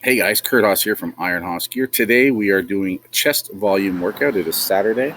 Hey guys, Kurt Haas here from Iron Haas Gear. Today we are doing a chest volume workout. It is Saturday.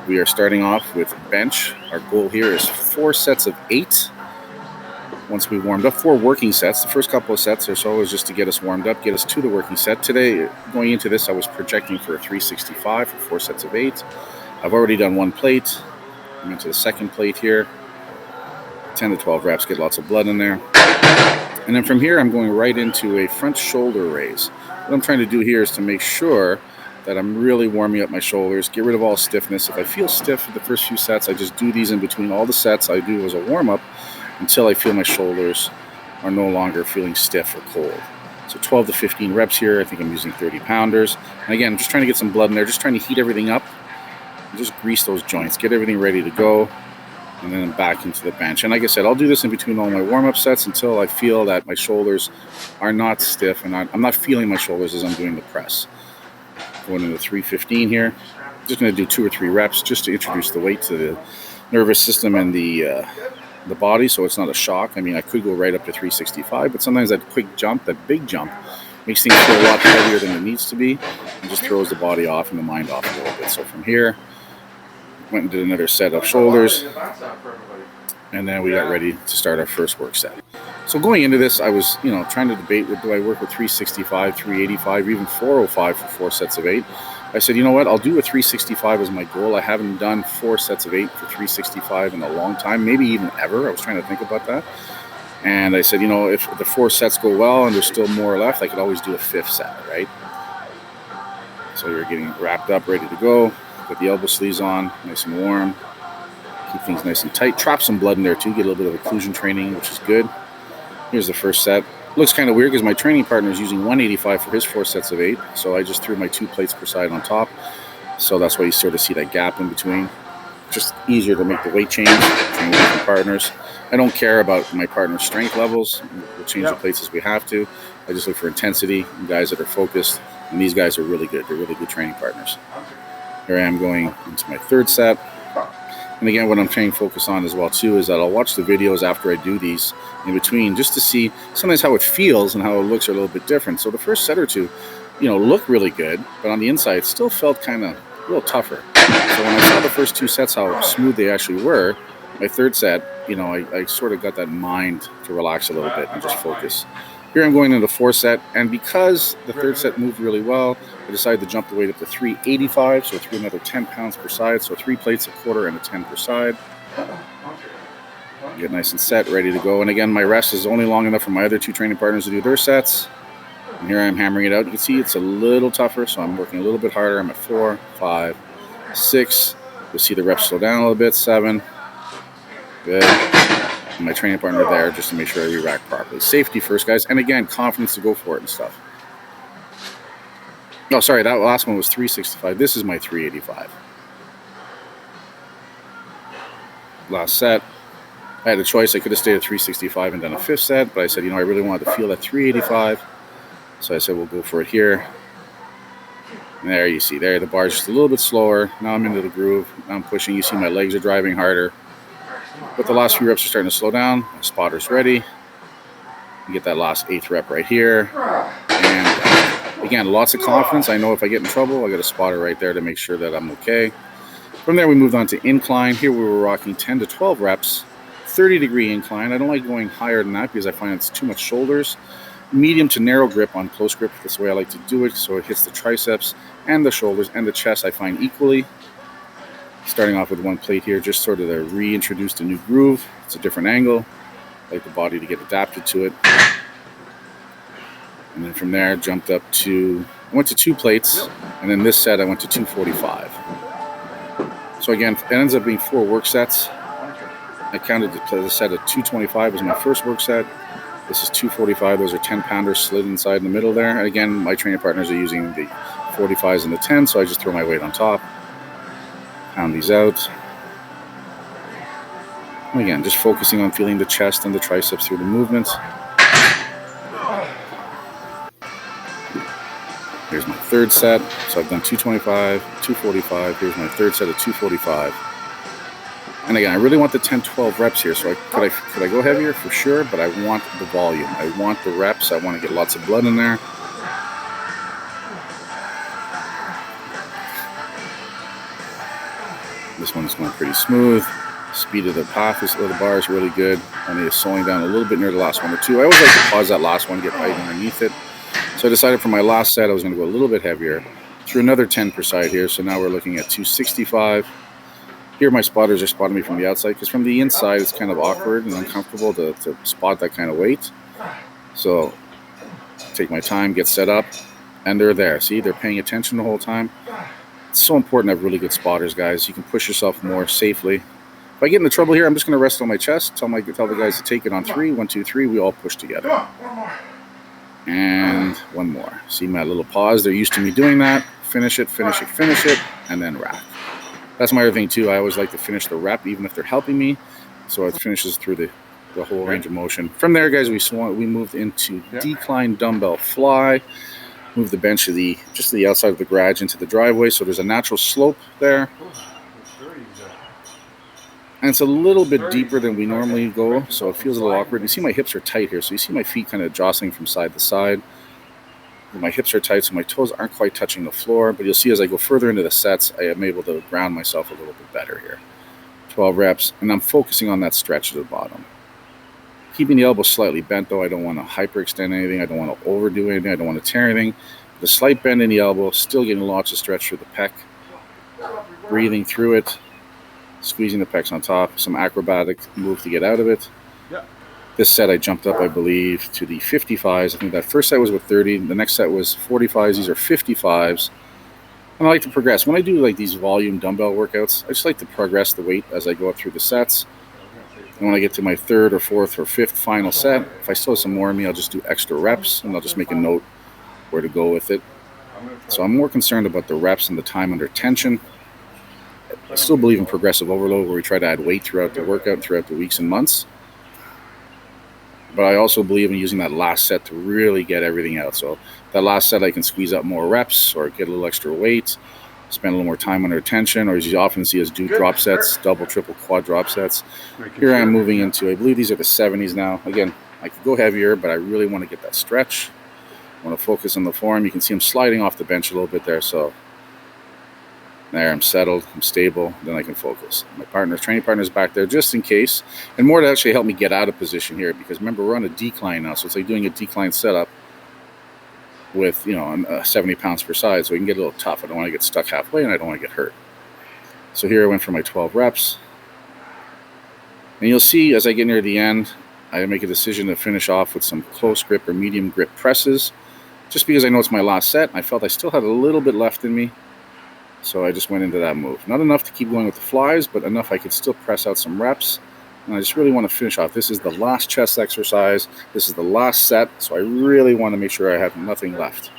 We are starting off with bench. Our goal here is 4 sets of 8. Once we warmed up, 4 working sets. The first couple of sets or so is just to get us warmed up, get us to the working set. Today, going into this, I was projecting for a 365 for 4 sets of 8. I've already done 1 plate. I'm into the second plate here. 10 to 12 reps, get lots of blood in there. And then from here, I'm going right into a front shoulder raise. What I'm trying to do here is to make sure that I'm really warming up my shoulders, get rid of all stiffness. If I feel stiff for the first few sets, I just do these in between all the sets I do as a warm-up until I feel my shoulders are no longer feeling stiff or cold. So 12 to 15 reps here. I think I'm using 30 pounders. And again, I'm just trying to get some blood in there, just trying to heat everything up and just grease those joints, get everything ready to go. And then I'm back into the bench. And like I said, I'll do this in between all my warm-up sets until I feel that my shoulders are not stiff and I'm not feeling my shoulders as I'm doing the press. Going into 315 here. Just going to do 2 or 3 reps just to introduce the weight to the nervous system and the body, so it's not a shock. I mean, I could go right up to 365, but sometimes that quick jump, that big jump, makes things feel a lot heavier than it needs to be and just throws the body off and the mind off a little bit. So from here, went and did another set of shoulders, and then we got ready to start our first work set. So going into this, I was, trying to debate, do I work with 365, 385, or even 405 for 4 sets of 8. I said, you know what, I'll do a 365 as my goal. I haven't done 4 sets of 8 for 365 in a long time, maybe even ever. I was trying to think about that. And I said, if the 4 sets go well and there's still more left, I could always do a 5th set, right? So you're getting wrapped up, ready to go. Put the elbow sleeves on, nice and warm. Keep things nice and tight. Trap some blood in there too. Get a little bit of occlusion training, which is good. Here's the first set. Looks kind of weird because my training partner is using 185 for his 4 sets of 8. So I just threw my 2 plates per side on top. So that's why you sort of see that gap in between. Just easier to make the weight change. Train with different partners. I don't care about my partner's strength levels. We'll change the plates as we have to. I just look for intensity and guys that are focused. And these guys are really good. They're really good training partners. Here I am going into my 3rd set. And again, what I'm trying to focus on as well too is that I'll watch the videos after I do these in between just to see sometimes how it feels and how it looks are a little bit different. So the first set or two, look really good, but on the inside it still felt kind of a little tougher. So when I saw the first 2 sets how smooth they actually were, my 3rd set, I sort of got that mind to relax a little bit and just focus. Here I'm going into the 4th set, and because the 3rd set moved really well, I decided to jump the weight up to 385, so I threw another 10 pounds per side, so 3 plates a quarter and a 10 per side. Get nice and set, ready to go. And again, my rest is only long enough for my other 2 training partners to do their sets. And here I am hammering it out. You can see it's a little tougher, so I'm working a little bit harder. I'm at 4, 5, 6. You'll see the reps slow down a little bit. 7. Good. And my training partner there just to make sure I re-rack properly. Safety first, guys. And again, confidence to go for it and stuff. Oh, sorry, that last one was 365. This is my 385. Last set. I had a choice. I could have stayed at 365 and done a 5th set, but I said, I really wanted to feel that 385. So I said, we'll go for it here. And there you see, there the bar's just a little bit slower. Now I'm into the groove. Now I'm pushing. You see my legs are driving harder. But the last few reps are starting to slow down. My spotter's ready. You get that last 8th rep right here. And again, lots of confidence. I know if I get in trouble, I got a spotter right there to make sure that I'm okay. From there, we moved on to incline. Here we were rocking 10 to 12 reps, 30-degree incline. I don't like going higher than that because I find it's too much shoulders. Medium to narrow grip on close grip. That's the way I like to do it. So it hits the triceps and the shoulders and the chest, I find equally. Starting off with 1 plate here, just sort of to reintroduce a new groove. It's a different angle. I like the body to get adapted to it. And then from there, jumped up to, I went to 2 plates, and then this set I went to 245. So again, it ends up being 4 work sets. I counted the set at 225 was my first work set. This is 245. Those are 10-pounders slid inside in the middle there. And again, my training partners are using the 45s and the 10s, so I just throw my weight on top. Pound these out. And again, just focusing on feeling the chest and the triceps through the movements. Here's my 3rd set. So I've done 225, 245. Here's my 3rd set of 245. And again, I really want the 10, 12 reps here. So could I go heavier? For sure, but I want the volume. I want the reps. I want to get lots of blood in there. This one's going pretty smooth. Speed of the path of the bar is really good. Only is slowing down a little bit near the last one or two. I always like to pause that last one, get height underneath it. So I decided for my last set I was going to go a little bit heavier. Threw another 10 per side here, so now we're looking at 265. Here my spotters are spotting me from the outside, because from the inside it's kind of awkward and uncomfortable to spot that kind of weight. So take my time, get set up, and they're there. See, they're paying attention the whole time. It's so important to have really good spotters, guys. You can push yourself more safely. If I get into trouble here, I'm just going to rest on my chest. Tell the guys to take it on 3. 1, 2, 3. We all push together. And one more. See my little pause? They're used to me doing that. Finish it, finish it, finish it, and then rack. That's my other thing, too. I always like to finish the rep, even if they're helping me. So it finishes through the whole range of motion. From there, guys, we moved into decline dumbbell fly. Move the bench to just the outside of the garage into the driveway, so there's a natural slope there. And it's a little bit deeper than we normally go, so it feels a little awkward. You see my hips are tight here, so you see my feet kind of jostling from side to side. My hips are tight, so my toes aren't quite touching the floor, but you'll see as I go further into the sets, I am able to ground myself a little bit better here. 12 reps, and I'm focusing on that stretch to the bottom. Keeping the elbow slightly bent, though. I don't want to hyperextend anything. I don't want to overdo anything. I don't want to tear anything. The slight bend in the elbow, still getting lots of stretch through the pec. Breathing through it. Squeezing the pecs on top. Some acrobatic move to get out of it. This set I jumped up, I believe, to the 55s. I think that first set was with 30. The next set was 45s. These are 55s. And I like to progress. When I do like these volume dumbbell workouts, I just like to progress the weight as I go up through the sets. And when I get to my 3rd or 4th or 5th final set, if I still have some more in me, I'll just do extra reps, and I'll just make a note where to go with it. So I'm more concerned about the reps and the time under tension. I still believe in progressive overload, where we try to add weight throughout the workout, throughout the weeks and months. But I also believe in using that last set to really get everything out. So that last set, I can squeeze up more reps or get a little extra weight, spend a little more time under tension, or as you often see us do drop sets, double, triple, quad drop sets. Here I am moving into, I believe these are the 70s now. Again, I could go heavier, but I really want to get that stretch. I want to focus on the form. You can see I'm sliding off the bench a little bit there, so there, I'm settled, I'm stable, then I can focus. My training partner's back there just in case, and more to actually help me get out of position here, because remember, we're on a decline now, so it's like doing a decline setup with 70 pounds per side, so we can get a little tough. I don't want to get stuck halfway, and I don't want to get hurt. So here I went for my 12 reps, and you'll see as I get near the end, I make a decision to finish off with some close grip or medium grip presses, just because I know it's my last set. I felt I still had a little bit left in me, so I just went into that move. Not enough to keep going with the flies, but enough I could still press out some reps. And I just really want to finish off. This is the last chest exercise. This is the last set, so I really want to make sure I have nothing left.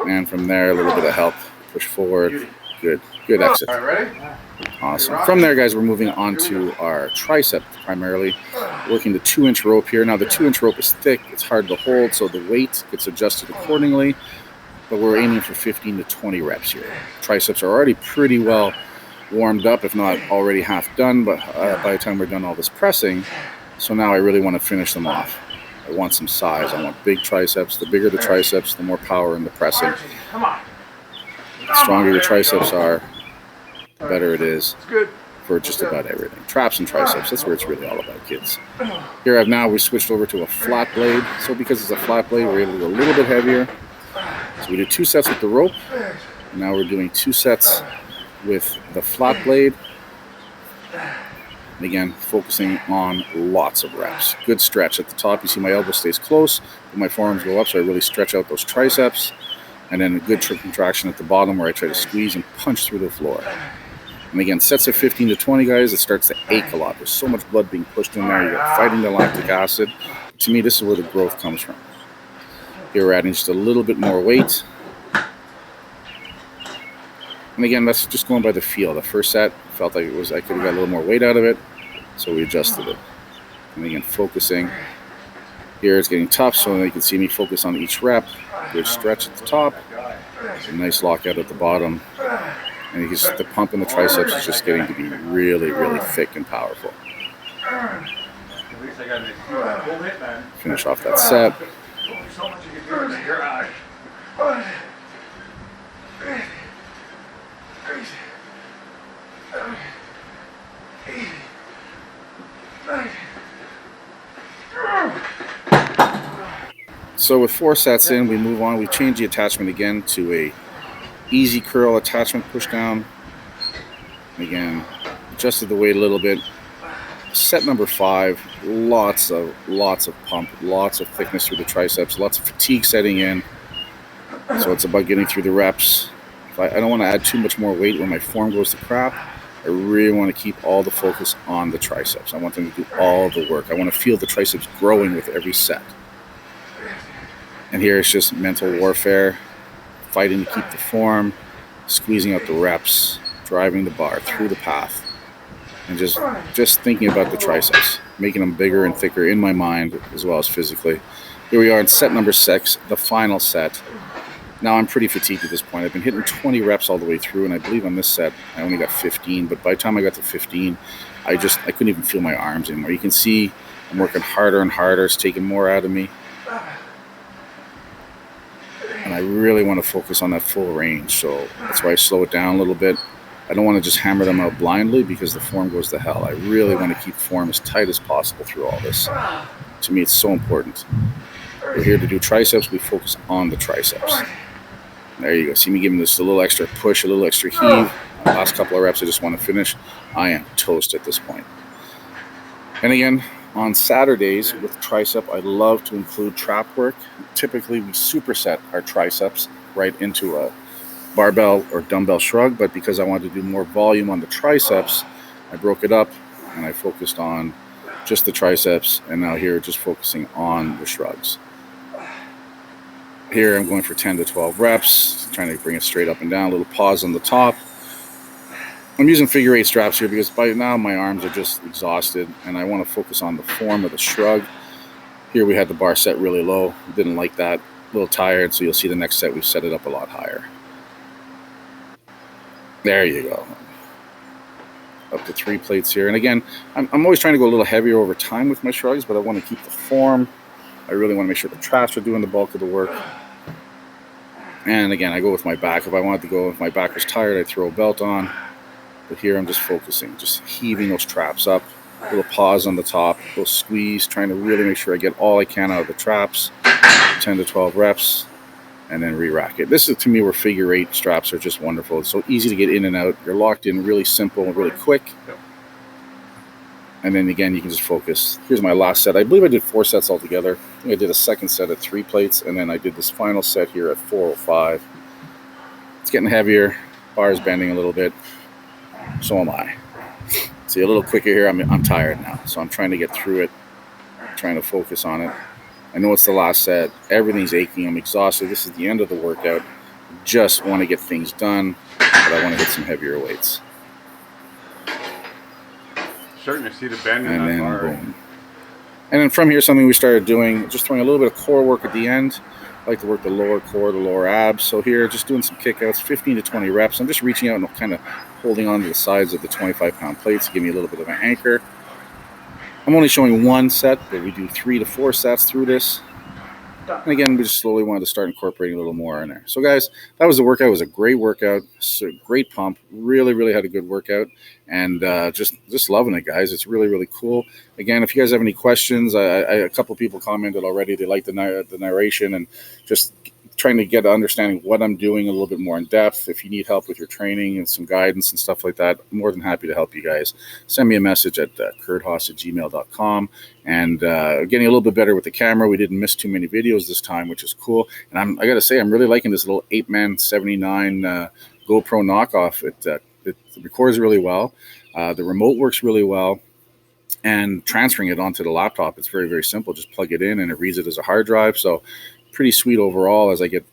And from there, a little bit of help. Push forward. Good exit. All right, ready? Awesome. From there, guys, we're moving on to our tricep primarily. Working the 2-inch rope here. Now, the 2-inch rope is thick. It's hard to hold, so the weight gets adjusted accordingly. But we're aiming for 15 to 20 reps here. Triceps are already pretty well warmed up, if not already half done, but by the time we're done all this pressing, so now I really want to finish them off. I want some size. I want big triceps. The bigger the triceps, the more power in the pressing. The stronger your triceps are, the better it is for just about everything. Traps and triceps, that's where it's really all about, kids. Here we switched over to a flat blade. So because it's a flat blade, we're able to go a little bit heavier. So we did 2 sets with the rope. Now we're doing 2 sets with the flat blade. And again, focusing on lots of reps. Good stretch at the top. You see my elbow stays close, but my forearms go up, so I really stretch out those triceps. And then a good contraction at the bottom where I try to squeeze and punch through the floor. And again, sets of 15 to 20, guys, it starts to ache a lot. There's so much blood being pushed in there. You're fighting the lactic acid. To me, this is where the growth comes from. Here we're adding just a little bit more weight. And again, that's just going by the feel. The first set felt like I could have got a little more weight out of it, so we adjusted it. And again, focusing. Here it's getting tough, so you can see me focus on each rep. Good stretch at the top. A nice lockout at the bottom. And you can see the pump in the triceps is just getting to be really, really thick and powerful. Finish off that set. So with 4 sets in, we move on. We change the attachment again to a easy curl attachment push down. Again, adjusted the weight a little bit. Set number 5, lots of pump, lots of thickness through the triceps, lots of fatigue setting in. So it's about getting through the reps. I don't want to add too much more weight when my form goes to crap. I really want to keep all the focus on the triceps. I want them to do all the work. I want to feel the triceps growing with every set. And here it's just mental warfare, fighting to keep the form, squeezing out the reps, driving the bar through the path, and just thinking about the triceps, making them bigger and thicker in my mind as well as physically. Here we are in set number 6, the final set. Now I'm pretty fatigued at this point. I've been hitting 20 reps all the way through, and I believe on this set I only got 15, but by the time I got to 15, I couldn't even feel my arms anymore. You can see I'm working harder and harder. It's taking more out of me. And I really want to focus on that full range, so that's why I slow it down a little bit. I don't want to just hammer them out blindly because the form goes to hell. I really want to keep form as tight as possible through all this. To me, it's so important. We're here to do triceps. We focus on the triceps. There you go. See me giving this a little extra push, a little extra heave. Last couple of reps, I just want to finish. I am toast at this point. And again, on Saturdays with tricep, I love to include trap work. Typically, we superset our triceps right into a barbell or dumbbell shrug, but because I wanted to do more volume on the triceps, I broke it up and I focused on just the triceps, and now here just focusing on the shrugs. Here I'm going for 10 to 12 reps, trying to bring it straight up and down, a little pause on the top. I'm using figure 8 straps here because by now my arms are just exhausted and I want to focus on the form of the shrug. Here we had the bar set really low, didn't like that, a little tired, so you'll see the next set we've set it up a lot higher. There you go. Up to 3 plates here. And again, I'm always trying to go a little heavier over time with my shrugs, but I want to keep the form. I really want to make sure the traps are doing the bulk of the work. And again, I go with my back. If I wanted to go, if my back was tired, I'd throw a belt on. But here I'm just focusing, just heaving those traps up. A little pause on the top, a little squeeze, trying to really make sure I get all I can out of the traps. 10 to 12 reps. And then re-rack it. This is, to me, where figure 8 straps are just wonderful. It's so easy to get in and out. You're locked in really simple and really quick. Yep. And then again, you can just focus. Here's my last set. I believe I did 4 sets altogether. I think I did a second set at 3 plates, and then I did this final set here at 405. It's getting heavier. Bar is bending a little bit. So am I. See, a little quicker here. I'm tired now, so I'm trying to get through it, trying to focus on it. I know it's the last set. Everything's aching. I'm exhausted. This is the end of the workout. Just want to get things done, but I want to hit some heavier weights. Starting to see the bend in And that then bar. boom. And then from here, something we started doing, just throwing a little bit of core work at the end. I like to work the lower core, the lower abs. So here, just doing some kickouts, 15 to 20 reps. I'm just reaching out and kind of holding on to the sides of the 25-pound plates to give me a little bit of an anchor. I'm only showing 1 set, but we do 3 to 4 sets through this. And again, we just slowly wanted to start incorporating a little more in there. So guys, that was the workout. It was a great workout. So great pump. Really, really had a good workout. And just loving it, guys. It's really, really cool. Again, if you guys have any questions, a couple people commented already. They like the narration and just trying to get an understanding of what I'm doing a little bip more in depth. If you need help with your training and some guidance and stuff like that, I'm more than happy to help you guys. Send me a message at kurthaas@gmail.com. And getting a little bit better with the camera. We didn't miss too many videos this time, which is cool. And I got to say, I'm really liking this little 8-man 79 GoPro knockoff. It records really well. The remote works really well. And transferring it onto the laptop, it's very, very simple. Just plug it in and it reads it as a hard drive. So pretty sweet overall as I get,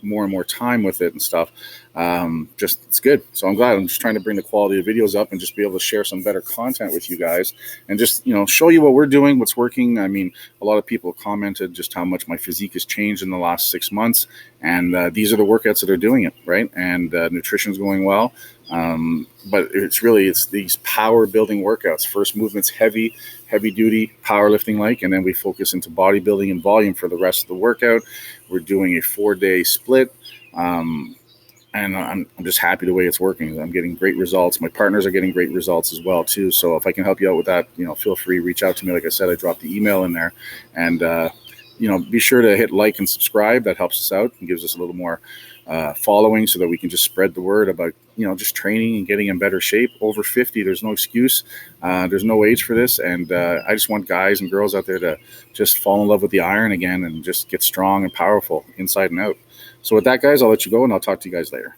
more and more time with it and stuff. It's good. So I'm glad. I'm just trying to bring the quality of videos up and just be able to share some better content with you guys and just, show you what we're doing, what's working. I mean, a lot of people commented just how much my physique has changed in the last 6 months. And these are the workouts that are doing it, right? And nutrition's going well. But it's these power building workouts. First movement's heavy duty powerlifting and then we focus into bodybuilding and volume for the rest of the workout. We're doing a 4-day split. And I'm just happy the way it's working. I'm getting great results. My partners are getting great results as well too. So if I can help you out with that, feel free, reach out to me. Like I said, I dropped the email in there and be sure to hit like and subscribe. That helps us out and gives us a little more following so that we can just spread the word about, just training and getting in better shape. Over 50, there's no excuse. There's no age for this. And I just want guys and girls out there to just fall in love with the iron again and just get strong and powerful inside and out. So with that, guys, I'll let you go and I'll talk to you guys later.